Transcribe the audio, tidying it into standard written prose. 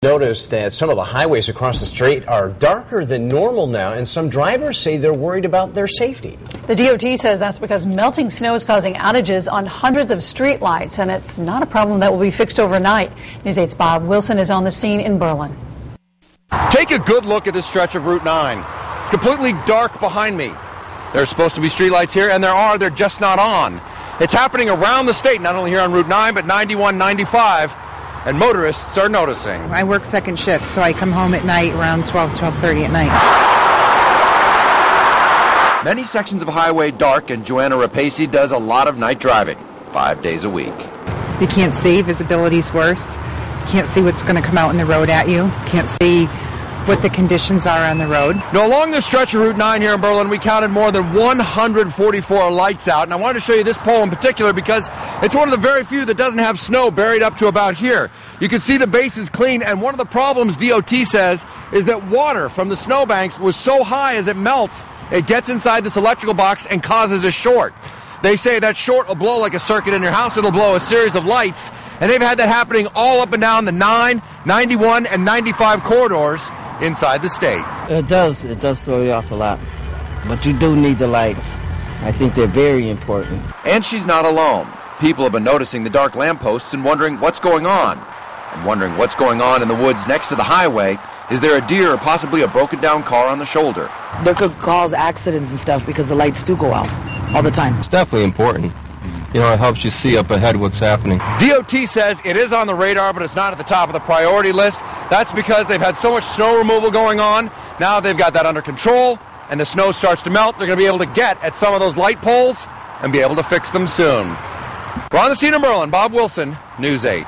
Notice that some of the highways across the state are darker than normal now, and some drivers say they're worried about their safety. The DOT says that's because melting snow is causing outages on hundreds of street lights, and it's not a problem that will be fixed overnight. News 8's Bob Wilson is on the scene in Berlin. Take a good look at this stretch of Route 9. It's completely dark behind me. There's supposed to be street lights here, and they're just not on. It's happening around the state, not only here on Route 9, but 91, 95. And motorists are noticing. I work second shift, so I come home at night around 12:30 at night. Many sections of highway dark, and Joanna Rapace does a lot of night driving, 5 days a week. You can't see, visibility's worse. You can't see what's going to come out in the road at you. Can't see what the conditions are on the road. Now, along this stretch of Route 9 here in Berlin, we counted more than 144 lights out. And I wanted to show you this pole in particular because it's one of the very few that doesn't have snow buried up to about here. You can see the base is clean, and one of the problems DOT says is that water from the snowbanks was so high as it melts, it gets inside this electrical box and causes a short. They say that short will blow like a circuit in your house. It'll blow a series of lights, and they've had that happening all up and down the 9, 91, and 95 corridors inside the state. It does throw you off a lot, but you do need the lights. I think they're very important. And she's not alone. People have been noticing the dark lampposts and wondering what's going on. And wondering what's going on in the woods next to the highway. Is there a deer or possibly a broken down car on the shoulder? That could cause accidents and stuff because the lights do go out all the time. It's definitely important. You know, it helps you see up ahead what's happening. DOT says it is on the radar, but it's not at the top of the priority list. That's because they've had so much snow removal going on. Now they've got that under control, and the snow starts to melt. They're going to be able to get at some of those light poles and be able to fix them soon. We're on the scene in Berlin. Bob Wilson, News 8.